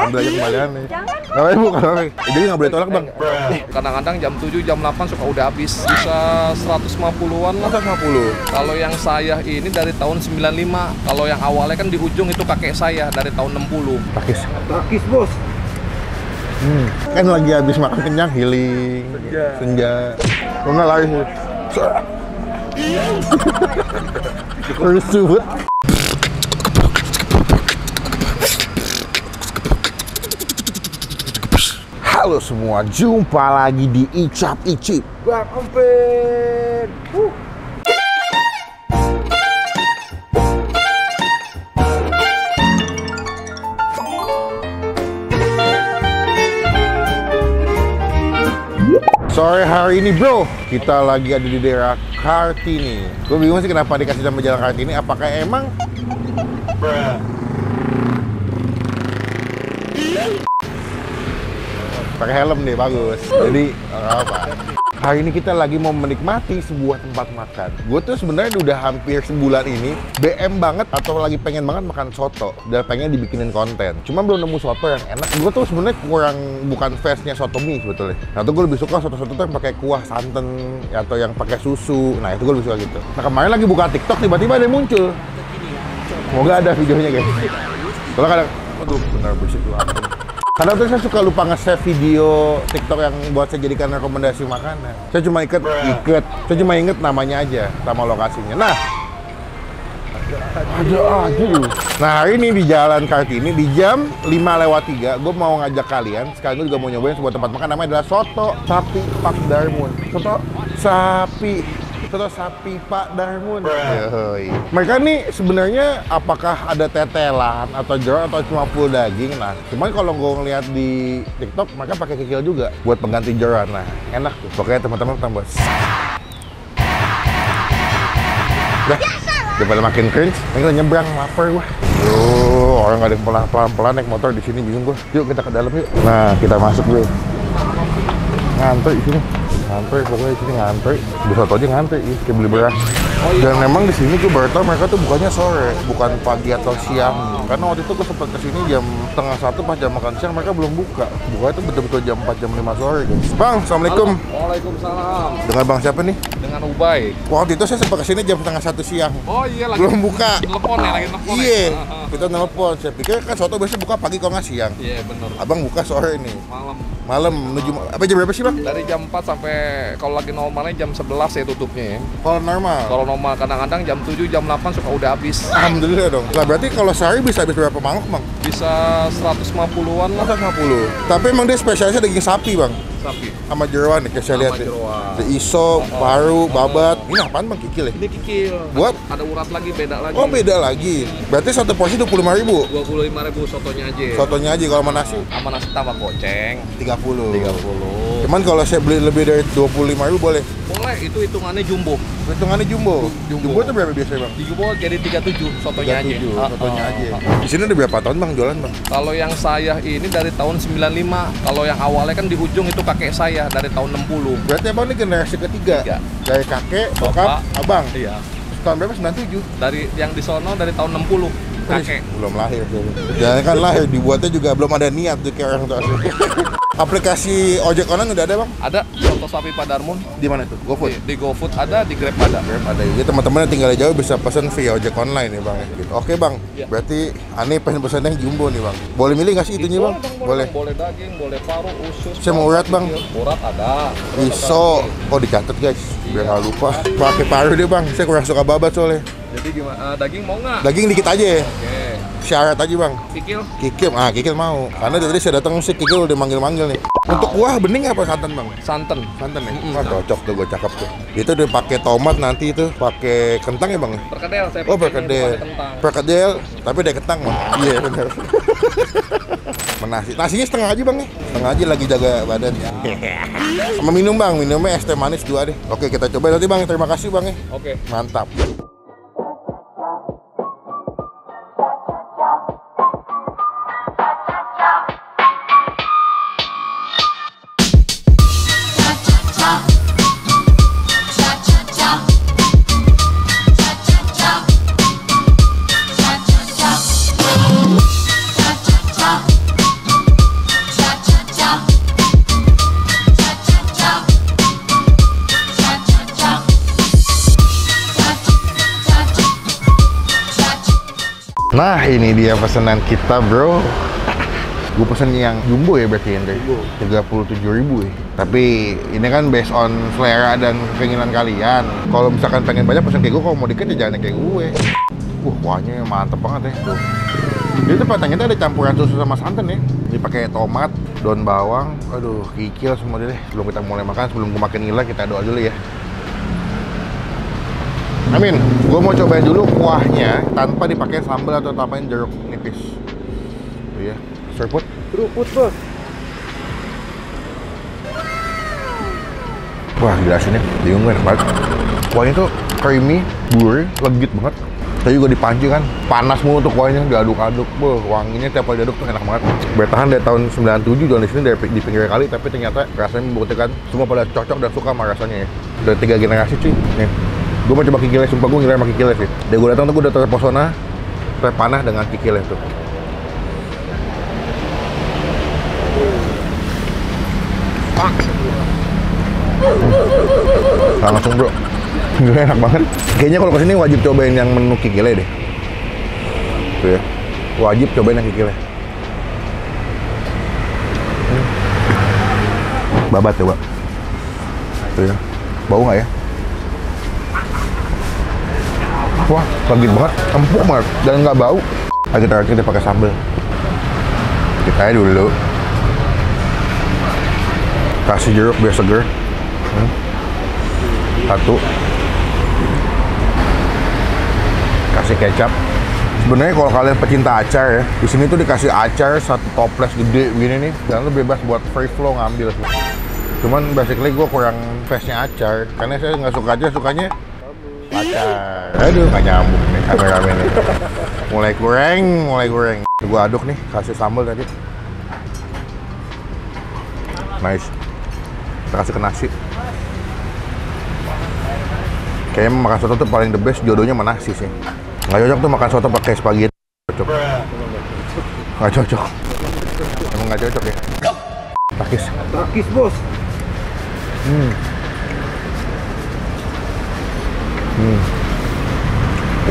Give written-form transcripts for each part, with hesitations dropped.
ambil aja kembalian nih. Ngapain bu? Jadi nggak boleh tolak bang. Kadang-kadang jam 7, jam 8 suka udah habis. Bisa 150-an lah. 150. Kalau yang saya ini dari tahun 95. Kalau yang awalnya kan di ujung itu kakek saya dari tahun 60. Takis bos. Kan lagi habis makan kenyang, healing. Senja. Kok nggak lari sih? Terus subut. Halo semua, jumpa lagi di Icap Icip Bang Empin. Sore hari ini bro, kita lagi ada di daerah Kartini. Gue bingung sih kenapa dikasih nama jalan Kartini. Apakah emang pakai helm nih, bagus. Jadi apa? Hari ini kita lagi mau menikmati sebuah tempat makan. Gue tuh sebenarnya udah hampir sebulan ini BM banget atau lagi pengen banget makan soto. Udah pengen dibikinin konten. Cuma belum nemu soto yang enak. Gue tuh sebenarnya kurang, bukan face-nya soto mie sebetulnya. Nah tuh gue lebih suka soto-soto tuh yang pakai kuah santan atau yang pakai susu. Nah itu gue lebih suka gitu. Nah kemarin lagi buka TikTok tiba-tiba ada yang muncul. Semoga ada videonya guys. Soalnya kadang, aduh benar bersih tuh ampun. Kadang tuh saya suka lupa nge-save video TikTok yang buat saya jadikan rekomendasi makanan. Saya cuma saya cuma inget namanya aja, sama lokasinya. Nah, ada aja. Nah hari ini di Jalan Kartini di jam 5:03, gue mau ngajak kalian, sekalian gue juga mau nyobain sebuah tempat makan namanya adalah Soto Sapi Pak Darmun. Soto sapi Pak Darmun. Mereka nih sebenarnya apakah ada tetelan atau jeroan atau cuma full daging? Nah, cuman kalau gue ngeliat di TikTok mereka pakai kikil juga buat pengganti jeroan. Nah, enak tuh. Pokoknya teman-teman tambah. Udah, daripada makin cringe, kita nyebrang, lapar gua. Orang nggak ada yang pelan-pelan naik motor di sini, bingung gua. Yuk kita ke dalam yuk. Nah, kita masuk dulu. Ngantri di sini. Ngantri, pokoknya di sini ngantri. Di soto aja ngantri, kayak beli beras. Dan memang di sini gue baru tahu mereka tuh bukannya sore, bukan pagi atau siang. Karena waktu itu gue sempat kesini jam 12:30 pas jam makan siang mereka belum buka. Bukanya tuh betul-betul jam 4, jam 5 sore guys. Bang, assalamualaikum. Waalaikumsalam. Dengan bang siapa nih? Dengan Ubay. Waktu itu saya sempat kesini jam 12:30 siang. Oh iya lagi. Belum buka. Telepon ya, lagi telepon. Iya. Kita nelpon. Saya pikir kan soto biasanya buka pagi kalau nggak siang. Iya benar. Abang buka sore nih. Malam menuju apa jam berapa sih bang? Dari jam 4 sampai kalau lagi normalnya jam 11 ya tutupnya ya. Kalau normal? Kalau normal kadang-kadang jam 7, jam 8 suka udah habis. Alhamdulillah dong. Lah berarti kalau sehari bisa habis berapa mangkok bang? Bisa 150-an lah. 150. Tapi emang dia spesialisnya daging sapi bang? Sapi. Sama jeroan nih, kayak saya lihat ya. Ada iso, paru, babat. Ini apaan bang? Kikil ya? Ini kikil. Buat? Ada urat lagi, beda lagi. Oh beda lagi. Berarti satu porsi 25.000? 25.000 sotonya aja. Sotonya aja, kalau sama nasi? Sama nasi tambah goceng 30. Cuman kalau saya beli lebih dari 25.000 boleh? Boleh, itu hitungannya jumbo. Hitungannya jumbo? Jumbo itu berapa biasanya bang? Di jumbo jadi 37 sotonya aja. Sotonya aja. Di sini udah berapa tahun bang jualan bang? Kalau yang saya ini dari tahun 95. Kalau yang awalnya kan di ujung itu kakek saya dari tahun 60. Berarti abang ini generasi ketiga? Dari kakek, bokap, abang? Iya. Tahun berapa? 97? Dari yang di sono dari tahun 60. Kakek. Belum lahir tuh. Jangan kan lahir, dibuatnya juga belum ada niat tuh kayak orang tua. Aplikasi ojek online udah ada bang? Ada, Soto Sapi Pak Darmun. Di mana tuh? GoFood? Di GoFood ada, di Grab ada. Ada. Jadi teman-teman yang tinggal jauh bisa pesan via ojek online nih bang. Gitu. Oke bang, berarti Ani pengen pesan yang jumbo nih bang. Boleh milih nggak sih itunya bang? Boleh. Boleh daging, boleh paru, usus. Saya mau urat bang. Urat ada. Iso. Oh dicatat guys, biar nggak lupa. Pakai paru deh bang. Saya kurang suka babat soalnya. Jadi gimana? Daging mau nggak? Daging dikit aja ya. Oke. Syarat aja bang. Kikil? Kikil mau. Karena dari tadi saya datang sih Kikil udah manggil-manggil nih. Untuk kuah bening apa santan bang? Santan. Santan ya? Wah cocok tuh, gue cakep tuh. Itu udah pakai tomat nanti itu, pakai kentang ya bang? Perkedel saya. Oh perkedel. Perkedel, tapi ada kentang bang. Iya benar. Menasi. Nasinya setengah aja bang nih. Setengah aja lagi jaga badan. Sama minum bang, minumnya es teh manis 2 deh. Oke kita coba nanti bang. Terima kasih bang ya. Oke. Mantap. Nah, ini dia pesanan kita, bro. Gue pesen yang jumbo ya berarti ya, 37.000 ya. Tapi ini kan based on selera dan keinginan kalian. Kalau misalkan pengen banyak pesen kayak gue, kalau mau dikit ya jangan kayak gue. Kuahnya mantep banget ya, tuh. Jadi tuh ternyata ada campuran susu sama santan ya. Dipakai tomat, daun bawang, aduh kikil semua deh. Sebelum kita mulai makan, sebelum gue makan nila, kita doa dulu ya. Amin, gue mau cobain dulu kuahnya tanpa dipakai sambal atau tambahin jeruk nipis. Tuh ya. Seruput? Seruput, Bos. Wah, gila sini. Bingung gue, enak banget. Kuahnya tuh creamy, gurih, legit banget. Tadi juga dipancing kan, panas mulu tuh kuahnya, diaduk-aduk. Wanginya tiap kali diaduk tuh enak banget. Bertahan dari tahun 97 dan di sini dari di pinggir kali, tapi ternyata rasanya membuktikan semua pada cocok dan suka sama rasanya ya. Dari 3 generasi cuy. Nih, gue mau coba kikilnya, sumpah gue ngira sama kikilnya sih. Dari gue datang tuh gue udah terpesona, terpanah dengan kikilnya tuh. Langsung bro, gila enak banget. Kayaknya kalau kesini wajib cobain yang menu kikile deh. Tuh ya, wajib cobain yang kikile. Babat coba. Tuh ya, bau nggak ya? Wah, legit banget, empuk banget dan nggak bau. Ayo kita pakai sambal. Kita aja dulu. Kasih jeruk biar seger. Satu. Kasih kecap. Sebenarnya kalau kalian pecinta acar ya, di sini tuh dikasih acar satu toples gede begini nih, dan lu bebas buat free flow ngambil sih. Cuman basically gue kurang face-nya acar, karena saya nggak suka aja, sukanya acar. Aduh, nggak nyambung nih kameramen nih. Mulai goreng. Gue aduk nih, kasih sambal tadi. Nice. Kita kasih ke nasi. Kayaknya makan soto tuh paling the best, jodohnya sama nasi sih. Nggak cocok tuh makan soto pakai spaghetti. Nggak cocok. Emang nggak cocok ya? Takis. Takis, Bos.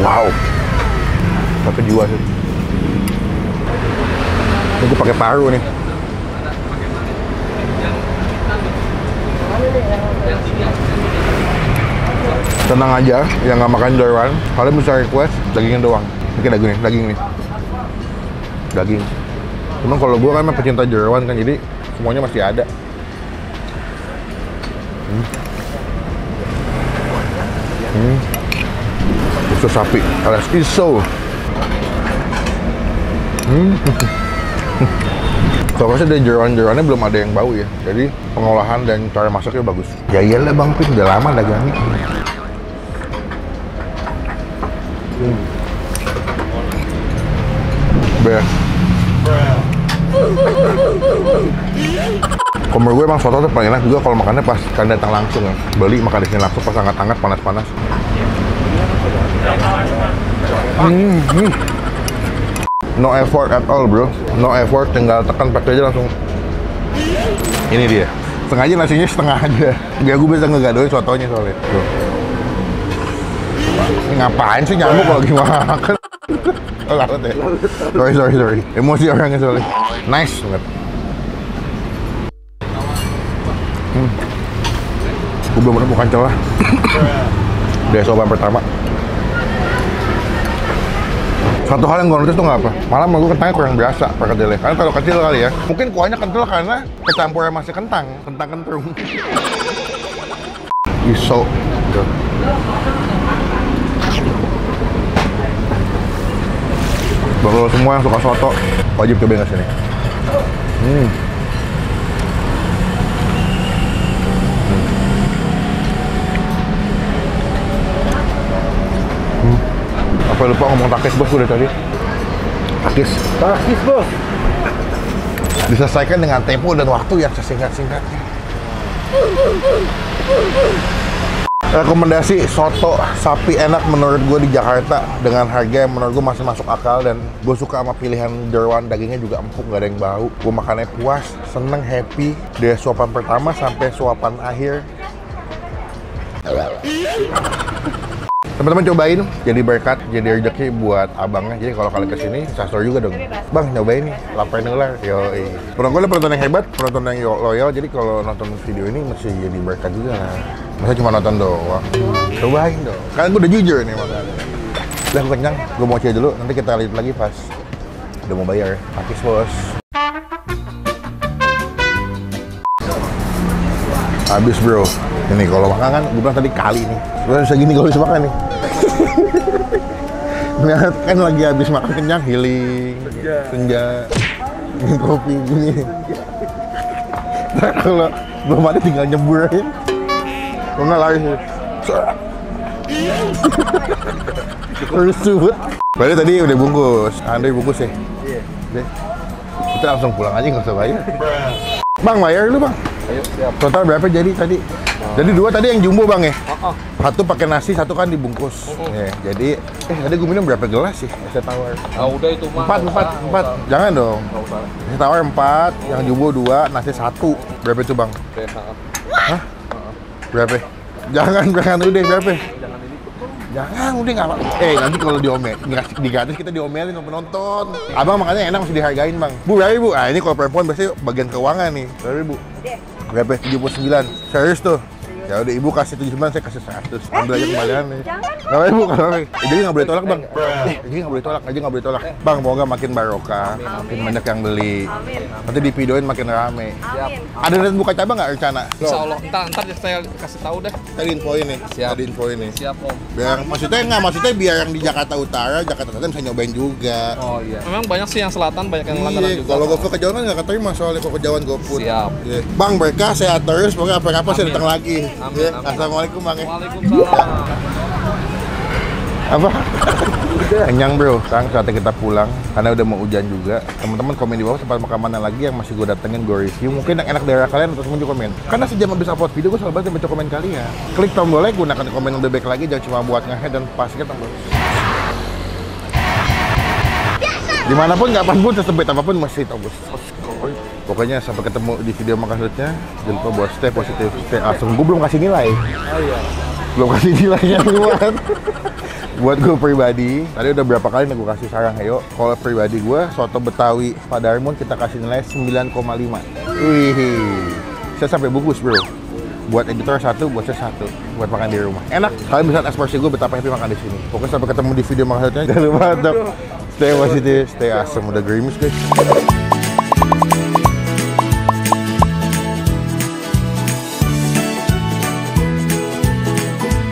Wow. Tapi jiwa sih. Ini gue pakai paru nih. Tenang aja, yang nggak makan jeroan, kalian bisa request dagingnya doang. Oke, daging nih. Daging. Cuman kalau gue kan pecinta jeroan kan, jadi semuanya masih ada. Usus sapi alias iso. Soalnya dari jeroan-jeroannya belum ada yang bau ya, jadi pengolahan dan cara masaknya bagus. Ya iyalah Bang Pin, udah lama dagangnya. Best. Kalau menurut gue emang soto tuh paling enak juga kalau makannya pas kan datang langsung ya. Beli makan di sini langsung pas hangat-hangat, panas-panas. No effort at all bro, no effort, tinggal tekan pakai aja langsung. Ini dia, sengaja nasinya setengah aja biar gue bisa ngegadoin sotonya soalnya tuh. Ini ngapain sih nyamuk kalau lagi makan? Oh, larut ya? Sorry, emosi orangnya soalnya. Nice banget. Gue belum menemukan celah dari soban pertama. Satu hal yang gue notice tuh nggak apa, malah menurut gue kentangnya kurang biasa perkedelnya. Karena kalau kecil kali ya, mungkin kuahnya kental karena kecampuran masih kentang kentrung. Iso. Baru semua yang suka soto wajib cobain ke sini. Apa lupa ngomong takis bos gue dari tadi. Takis, Bos. diselesaikan dengan tempo dan waktu yang sesingkat-singkatnya. Rekomendasi soto sapi enak menurut gue di Jakarta dengan harga yang menurut gue masih masuk akal, dan gue suka sama pilihan jeroan, dagingnya juga empuk, gak ada yang bau. Gue makannya puas, seneng, happy dari suapan pertama sampai suapan akhir. Teman-teman cobain, jadi berkat, jadi rezeki buat abangnya. Jadi kalau kalian kesini, sasor juga dong. Bang, nyobain nih, lapar nular. Yoi. Penonton yang hebat, penonton yang loyal. Jadi kalau nonton video ini mesti jadi berkat juga lah. Masa cuma nonton doang. Cobain dong. Kan gue udah jujur nih makanya. Udah aku kenyang, gue mau cek dulu. Nanti kita lihat lagi pas udah mau bayar. Pakis bos. Habis bro. Ini kalau makan kan, gue bilang tadi kali nih. Gue bisa gini kalau bisa makan nih. Nah, kan lagi habis makan kenyang, healing, senja, minum kopi gini. Nah, kalau belum ada tinggal nyeburin. Kalau nggak lari sih. Terus subut. Berarti tadi udah bungkus. Andre bungkus ya? Iya. Deh. Kita langsung pulang aja nggak usah bayar. Bang, bayar dulu bang. Ayo, siap. Total berapa jadi tadi? Jadi dua tadi yang jumbo bang ya? Satu pakai nasi, satu kan dibungkus. Ya, jadi, tadi gue minum berapa gelas sih? Es tawar. Ah udah itu mah. Empat. Jangan dong. Es tawar 4, yang jumbo 2, nasi 1. Berapa itu bang? Hah? Berapa? Jangan udah berapa? Jangan, udah nggak apa. Nanti kalau diomel, di gratis kita diomelin sama penonton. Abang makanya enak mesti dihargain bang. Bu, berapa bu? Ini kalau perempuan biasanya bagian keuangan nih. Berapa bu? Berapa? 79. Serius tuh? Ya udah ibu kasih 79, saya kasih 100. Ambil aja kembalian nih. Nggak apa ibu, kalau jadi nggak boleh tolak bang. Jadi nggak boleh tolak, aja nggak boleh tolak. Bang, semoga makin barokah, makin banyak yang beli. Nanti di videoin makin rame. Ada net buka cabang nggak rencana? Insya Allah, ntar saya kasih tahu deh. Tadi infoin nih. Siap. Tadi infoin nih. Siap om. Biar maksudnya biar yang di Jakarta Utara, Jakarta Selatan bisa nyobain juga. Oh iya. Memang banyak sih yang selatan, banyak yang lantaran Iya, juga. kalau GoFood kejauhan kan nggak keterima soalnya kalau kejauhan GoFood. Siap. Iya. Bang, berkah sehat terus, pokoknya apa-apa saya datang lagi. Amin, Iya. amin. Assalamualaikum bang. Waalaikumsalam. Apa? Kenyang bro, sekarang saatnya kita pulang karena udah mau hujan juga. Teman-teman komen di bawah tempat makan mana lagi yang masih gue datengin, gue review. Mungkin yang enak daerah kalian atau semua komen. Karena sejam habis upload video gue selalu banget baca komen kalian. Klik tombolnya, gunakan komen yang lebih baik lagi, jangan cuma buat nge-head dan pastikan tombol. Dimanapun, kapanpun, sesempit apapun masih tombol. Pokoknya sampai ketemu di video makan selanjutnya. Jangan lupa buat stay positif, stay awesome. Gue belum kasih nilai. Oh iya. Belum kasih nilainya buat gue pribadi. Tadi udah berapa kali nih gue kasih saran. Ayo, kalau pribadi gue, soto Betawi Pak Darmun kita kasih nilai 9,5. Wih, saya sampai bungkus bro. Buat editor 1, buat saya 1. Buat makan di rumah. Enak. Kalian bisa ekspresi gue betapa happy makan di sini. Pokoknya sampai ketemu di video makan selanjutnya. Jangan lupa untuk stay positif, stay awesome. Udah gerimis guys.